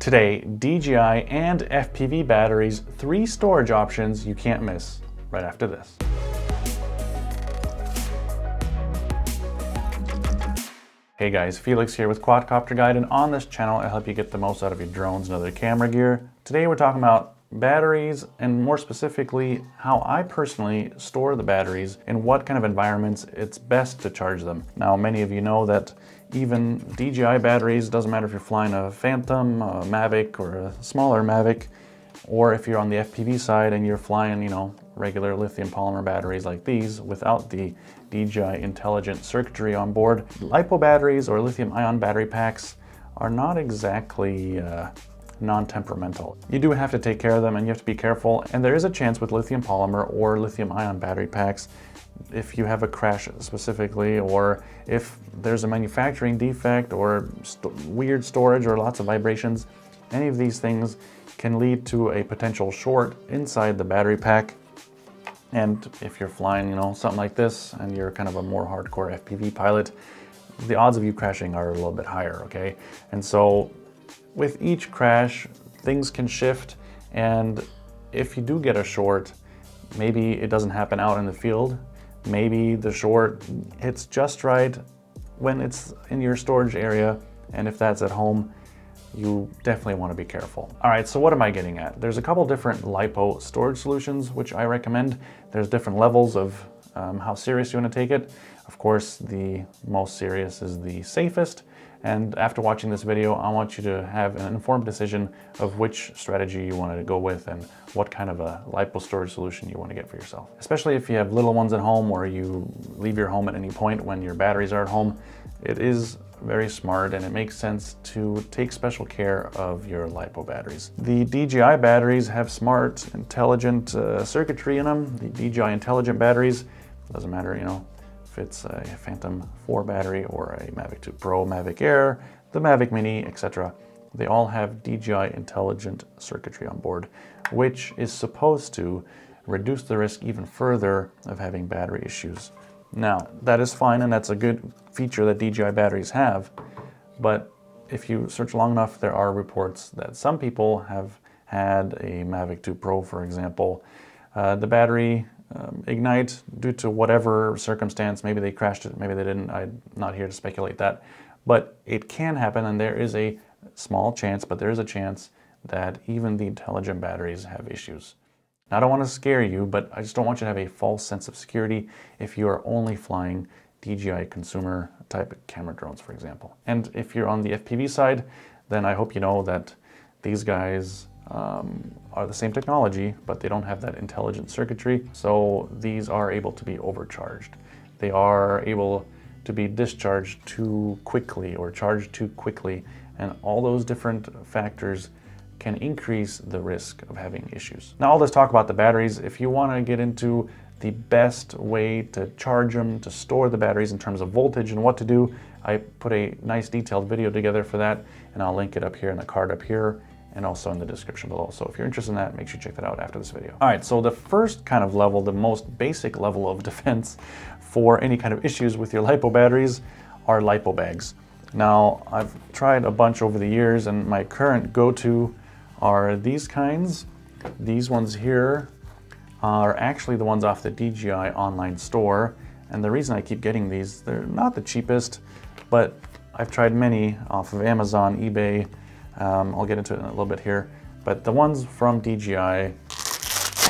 Today, DJI and FPV batteries, 3 storage options you can't miss right after this. Hey guys, Felix here with Quadcopterguide, and on this channel I help you get the most out of your drones and other camera gear. Today we're talking about batteries, and more specifically how I personally store the batteries and what kind of environments it's best to charge them. Now, many of you know that even DJI batteries, doesn't matter if you're flying a Phantom, a Mavic, or a smaller Mavic, or if you're on the FPV side and you're flying, regular lithium polymer batteries like these without the DJI intelligent circuitry on board. LiPo batteries or lithium ion battery packs are not exactly non-temperamental. You do have to take care of them and you have to be careful, and there is a chance with lithium polymer or lithium ion battery packs, if you have a crash specifically, or if there's a manufacturing defect or weird storage or lots of vibrations, any of these things can lead to a potential short inside the battery pack. And if you're flying, something like this, and you're kind of a more hardcore FPV pilot, the odds of you crashing are a little bit higher, okay? And so with each crash, things can shift, and if you do get a short, maybe it doesn't happen out in the field. Maybe the short hits just right when it's in your storage area, and if that's at home, you definitely want to be careful. All right, so what am I getting at? There's a couple different LiPo storage solutions which I recommend. There's different levels of how serious you want to take it. Of course, the most serious is the safest. And after watching this video, I want you to have an informed decision of which strategy you want to go with and what kind of a LiPo storage solution you want to get for yourself. Especially if you have little ones at home or you leave your home at any point when your batteries are at home, it is very smart and it makes sense to take special care of your LiPo batteries. The DJI batteries have smart, intelligent circuitry in them. The DJI intelligent batteries, doesn't matter, if it's a Phantom 4 battery or a Mavic 2 Pro, Mavic Air, the Mavic Mini, etc. They all have DJI intelligent circuitry on board, which is supposed to reduce the risk even further of having battery issues. Now, that is fine, and that's a good feature that DJI batteries have, but if you search long enough, there are reports that some people have had a Mavic 2 Pro, for example. The battery ignite due to whatever circumstance. Maybe they crashed it, maybe they didn't. I'm not here to speculate that, but it can happen, and there is a small chance, but there is a chance that even the intelligent batteries have issues. Now, I don't want to scare you, but I just don't want you to have a false sense of security if you are only flying DJI consumer type camera drones, for example. And if you're on the FPV side, then I hope you know that these guys are the same technology, but they don't have that intelligent circuitry. So these are able to be overcharged. They are able to be discharged too quickly or charged too quickly. And all those different factors can increase the risk of having issues. Now, all this talk about the batteries, if you want to get into the best way to charge them, to store the batteries in terms of voltage and what to do, I put a nice detailed video together for that, and I'll link it up here in the card up here and also in the description below. So if you're interested in that, make sure you check that out after this video. All right, so the first kind of level, the most basic level of defense for any kind of issues with your LiPo batteries are LiPo bags. Now, I've tried a bunch over the years, and my current go-to are these kinds. These ones here are actually the ones off the DJI online store. And the reason I keep getting these, they're not the cheapest, but I've tried many off of Amazon, eBay. I'll get into it in a little bit here, but the ones from DJI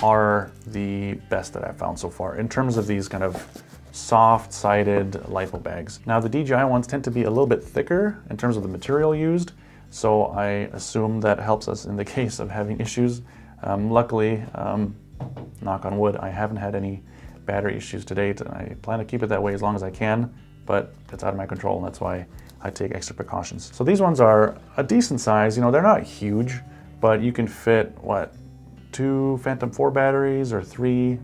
are the best that I've found so far in terms of these kind of soft-sided LiPo bags. Now, the DJI ones tend to be a little bit thicker in terms of the material used, so I assume that helps us in the case of having issues. Luckily, knock on wood, I haven't had any battery issues to date, and I plan to keep it that way as long as I can, but it's out of my control, and that's why I take extra precautions. So these ones are a decent size. They're not huge, but you can fit, 2 Phantom 4 batteries or 3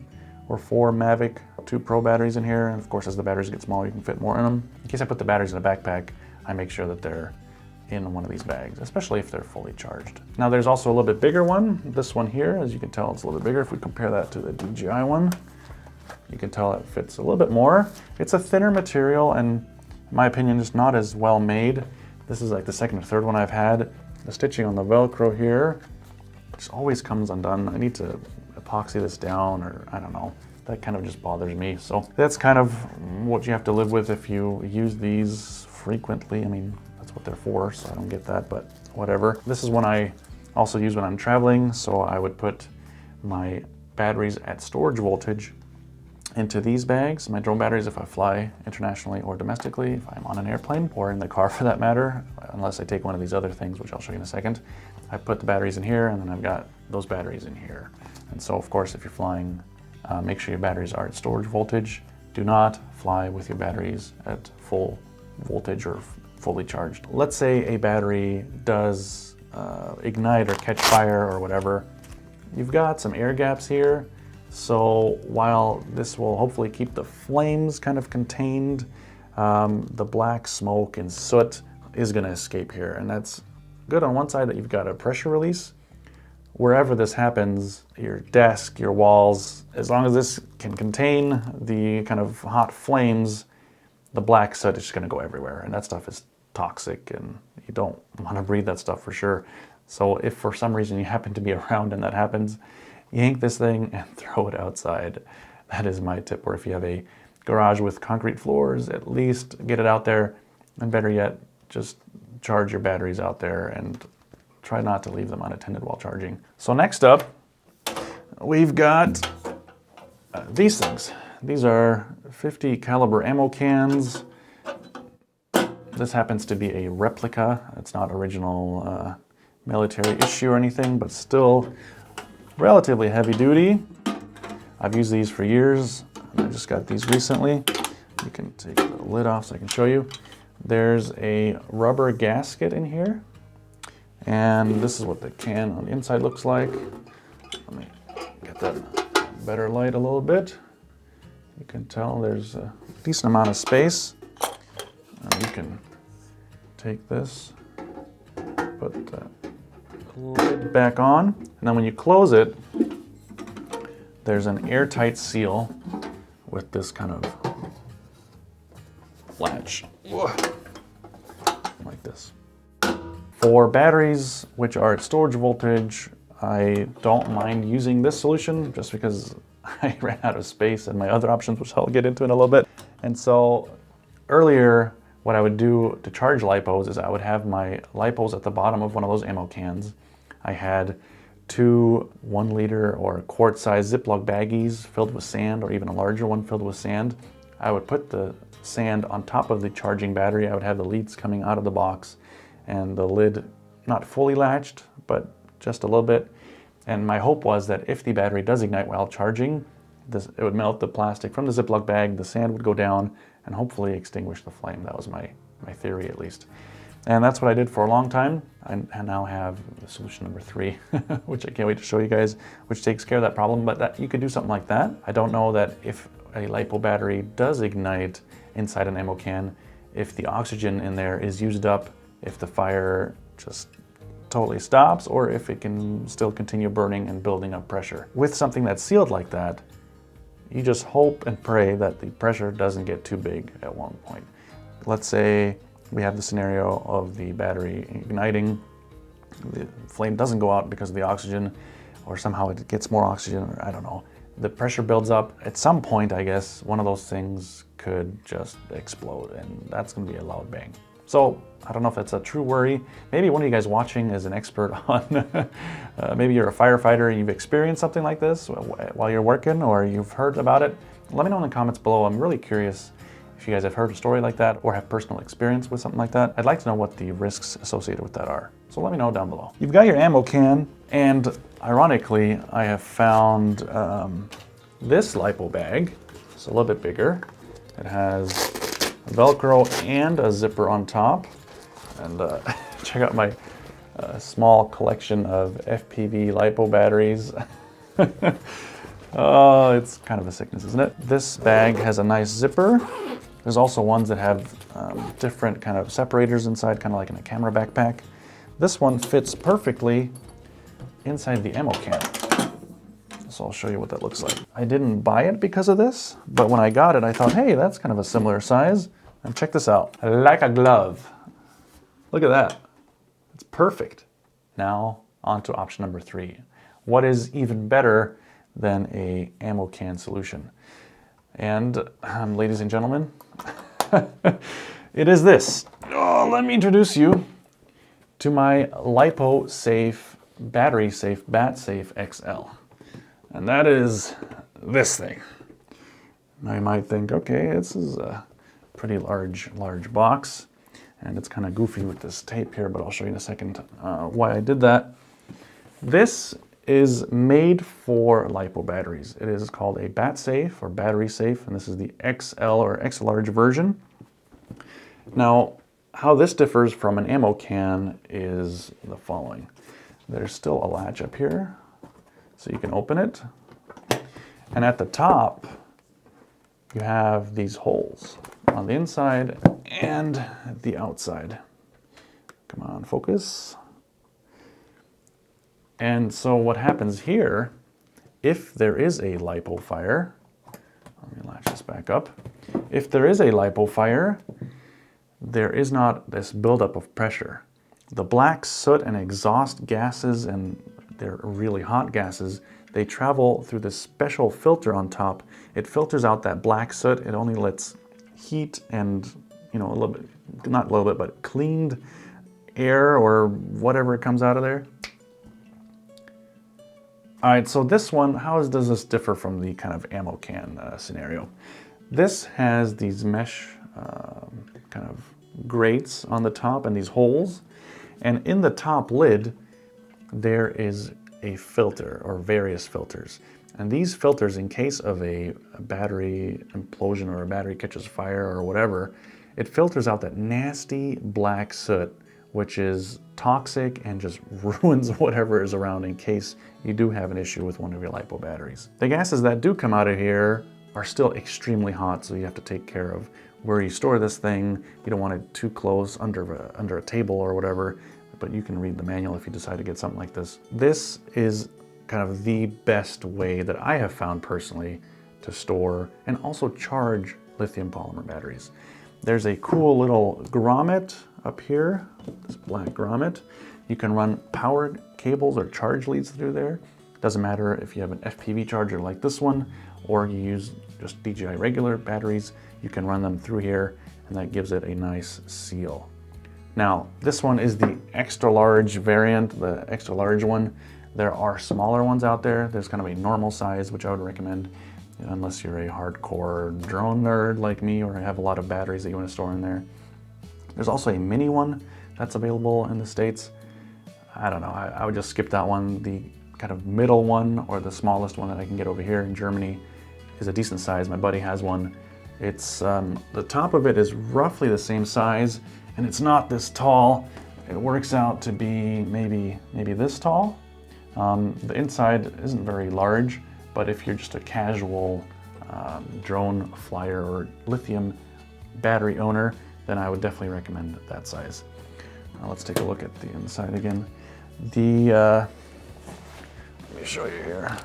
or 4 Mavic 2 Pro batteries in here. And of course, as the batteries get smaller, you can fit more in them. In case I put the batteries in a backpack, I make sure that they're in one of these bags, especially if they're fully charged. Now, there's also a little bit bigger one. This one here, as you can tell, it's a little bit bigger. If we compare that to the DJI one, you can tell it fits a little bit more. It's a thinner material, and in my opinion, just not as well made. This is like the second or third one I've had, The stitching on the Velcro here just always comes undone. I need to epoxy this down, or I don't know. That kind of just bothers me. So that's kind of what you have to live with if you use these frequently. I mean, that's what they're for, so I don't get that, but whatever. This is one I also use when I'm traveling, so I would put my batteries at storage voltage into these bags, my drone batteries, if I fly internationally or domestically, if I'm on an airplane or in the car for that matter, unless I take one of these other things, which I'll show you in a second. I put the batteries in here, and then I've got those batteries in here. And so of course, if you're flying, make sure your batteries are at storage voltage. Do not fly with your batteries at full voltage or fully charged. Let's say a battery does ignite or catch fire or whatever. You've got some air gaps here. So while this will hopefully keep the flames kind of contained, the black smoke and soot is going to escape here. And that's good on one side that you've got a pressure release. Wherever this happens, your desk, your walls, as long as this can contain the kind of hot flames, the black soot is just going to go everywhere. And that stuff is toxic, and you don't want to breathe that stuff for sure. So if for some reason you happen to be around and that happens, yank this thing and throw it outside. That is my tip. Or if you have a garage with concrete floors, at least get it out there. And better yet, just charge your batteries out there and try not to leave them unattended while charging. So next up, we've got these things. These are 50 caliber ammo cans. This happens to be a replica. It's not original military issue or anything, but still relatively heavy duty. I've used these for years. I just got these recently. You can take the lid off so I can show you. There's a rubber gasket in here. And this is what the can on the inside looks like. Let me get that better light a little bit. You can tell there's a decent amount of space. And you can take this, put the lid back on, and then when you close it, there's an airtight seal with this kind of latch, like this. For batteries which are at storage voltage, I don't mind using this solution just because I ran out of space and my other options, which I'll get into in a little bit. And so earlier, what I would do to charge LiPos is I would have my LiPos at the bottom of one of those ammo cans. I had 2 1-liter or quart-size Ziploc baggies filled with sand, or even a larger one filled with sand. I would put the sand on top of the charging battery. I would have the leads coming out of the box and the lid not fully latched, but just a little bit. And my hope was that if the battery does ignite while charging, it would melt the plastic from the Ziploc bag, the sand would go down, and hopefully extinguish the flame. That was my theory, at least. And that's what I did for a long time. I now have solution number 3, which I can't wait to show you guys, which takes care of that problem, but you could do something like that. I don't know that if a LiPo battery does ignite inside an ammo can, if the oxygen in there is used up, if the fire just totally stops, or if it can still continue burning and building up pressure. With something that's sealed like that, you just hope and pray that the pressure doesn't get too big at one point. Let's say we have the scenario of the battery igniting, the flame doesn't go out because of the oxygen, or somehow it gets more oxygen, or I don't know. The pressure builds up. At some point, I guess, one of those things could just explode, and that's gonna be a loud bang. So I don't know if that's a true worry. Maybe one of you guys watching is an expert on, maybe you're a firefighter and you've experienced something like this while you're working, or you've heard about it. Let me know in the comments below. I'm really curious if you guys have heard a story like that or have personal experience with something like that. I'd like to know what the risks associated with that are. So let me know down below. You've got your ammo can, and ironically, I have found this LiPo bag. It's a little bit bigger. It has Velcro and a zipper on top. And check out my small collection of FPV LiPo batteries. Oh, it's kind of a sickness, isn't it? This bag has a nice zipper. There's also ones that have different kind of separators inside, kind of like in a camera backpack. This one fits perfectly inside the ammo can. So I'll show you what that looks like. I didn't buy it because of this, but when I got it, I thought, hey, that's kind of a similar size. And check this out, like a glove. Look at that, it's perfect. Now on to option number 3. What is even better than a ammo can solution? And ladies and gentlemen, it is this. Oh, let me introduce you to my LiPo safe, battery safe, bat safe XL. And that is this thing. Now you might think, okay, this is a pretty large box, and it's kind of goofy with this tape here, but I'll show you in a second why I did that. This is made for LiPo batteries. It is called a bat safe or battery safe, and this is the XL or extra large version. Now, how this differs from an ammo can is the following. There's still a latch up here, so you can open it. And at the top, you have these holes on the inside and the outside. Come on, focus. And so what happens here, if there is a LiPo fire, let me latch this back up. If there is a LiPo fire, there is not this buildup of pressure. The black soot and exhaust gases, and they're really hot gases, they travel through this special filter on top. It filters out that black soot. It only lets heat and, a little bit, not a little bit, but cleaned air or whatever comes out of there. All right, so this one, does this differ from the kind of ammo can scenario? This has these mesh kind of grates on the top and these holes. And in the top lid, there is a filter or various filters. And these filters, in case of a battery implosion or a battery catches fire or whatever, it filters out that nasty black soot, which is toxic and just ruins whatever is around in case you do have an issue with one of your LiPo batteries. The gases that do come out of here are still extremely hot, so you have to take care of where you store this thing. You don't want it too close under a table or whatever, but you can read the manual if you decide to get something like this. This is kind of the best way that I have found personally to store and also charge lithium polymer batteries. There's a cool little grommet up here, this black grommet. You can run powered cables or charge leads through there. Doesn't matter if you have an FPV charger like this one, or you use just DJI regular batteries, you can run them through here, and that gives it a nice seal. Now, this one is the extra large variant, the extra large one. There are smaller ones out there. There's kind of a normal size, which I would recommend, unless you're a hardcore drone nerd like me, or have a lot of batteries that you want to store in there. There's also a mini one that's available in the States. I don't know, I would just skip that one. The kind of middle one, or the smallest one that I can get over here in Germany, is a decent size. My buddy has one. It's the top of it is roughly the same size, and it's not this tall. It works out to be maybe this tall. The inside isn't very large, but if you're just a casual drone flyer or lithium battery owner, then I would definitely recommend that size. Now let's take a look at the inside again. Let me show you here.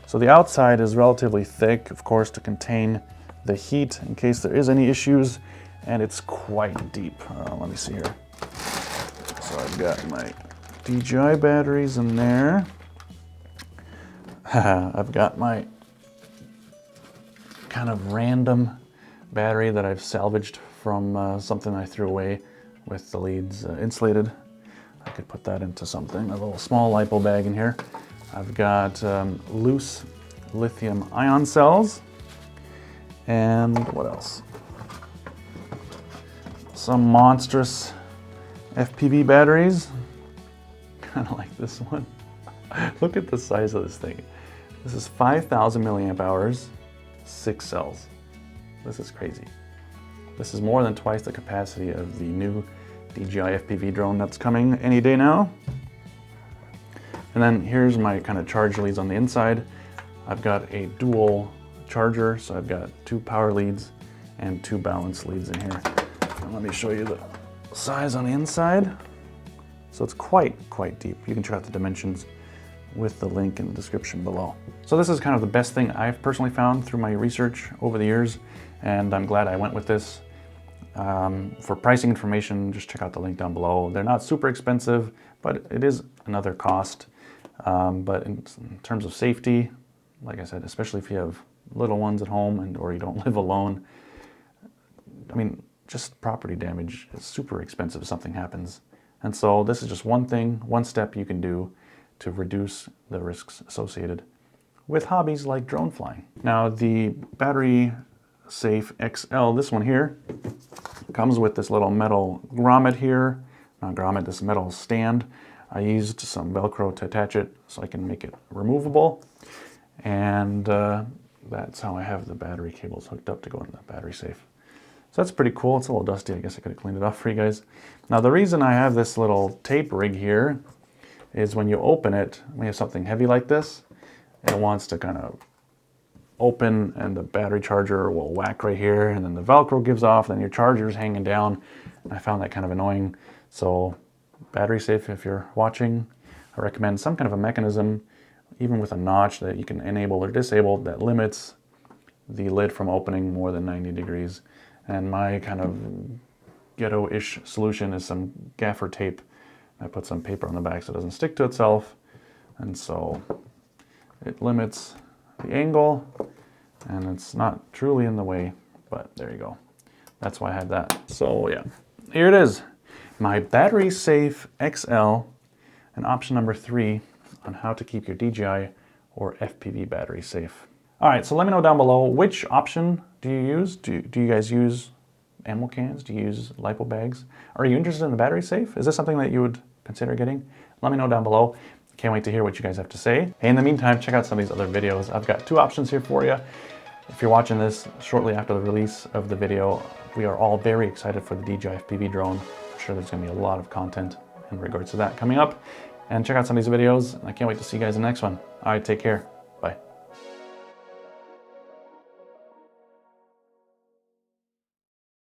So the outside is relatively thick, of course, to contain the heat in case there is any issues, and it's quite deep. Let me see here. So I've got my DJI batteries in there. I've got my kind of random battery that I've salvaged from something I threw away with the leads insulated. I could put that into something, a little small LiPo bag in here. I've got loose lithium ion cells, and what else? Some monstrous FPV batteries, kind of like this one. Look at the size of this thing. This is 5,000 milliamp hours, 6 cells. This is crazy. This is more than twice the capacity of the new DJI FPV drone that's coming any day now. And then here's my kind of charge leads on the inside. I've got a dual charger, so I've got 2 power leads and 2 balance leads in here. And let me show you the size on the inside. So it's quite deep. You can check out the dimensions with the link in the description below. So this is kind of the best thing I've personally found through my research over the years, and I'm glad I went with this. For pricing information, just check out the link down below. They're not super expensive, but it is another cost. But in terms of safety, like I said, especially if you have little ones at home or you don't live alone, I mean, just property damage is super expensive if something happens. And so this is just one step you can do to reduce the risks associated with hobbies like drone flying. Now the Battery Safe XL, this one here, comes with this little metal grommet here. Not grommet, this metal stand. I used some Velcro to attach it so I can make it removable. And that's how I have the battery cables hooked up to go in the Battery Safe. So that's pretty cool. It's a little dusty. I guess I could have cleaned it off for you guys. Now the reason I have this little tape rig here is when you open it, when you have something heavy like this, it wants to kind of open and the battery charger will whack right here and then the Velcro gives off, then your charger's hanging down. And I found that kind of annoying. So Battery Safe, if you're watching, I recommend some kind of a mechanism, even with a notch that you can enable or disable, that limits the lid from opening more than 90 degrees. And my kind of ghetto-ish solution is some gaffer tape. I put some paper on the back so it doesn't stick to itself. And so it limits the angle and it's not truly in the way, but there you go. That's why I had that. So yeah, here it is. My Battery Safe XL, and option number 3 on how to keep your DJI or FPV battery safe. All right, so let me know down below, which option do you use? Do you guys use animal cans? Do you use LiPo bags? Are you interested in the Battery Safe? Is this something that you would consider getting? Let me know down below. Can't wait to hear what you guys have to say. Hey, in the meantime, check out some of these other videos. I've got 2 options here for you. If you're watching this shortly after the release of the video, we are all very excited for the DJI FPV drone. I'm sure there's gonna be a lot of content in regards to that coming up. And check out some of these videos. I can't wait to see you guys in the next one. All right, take care.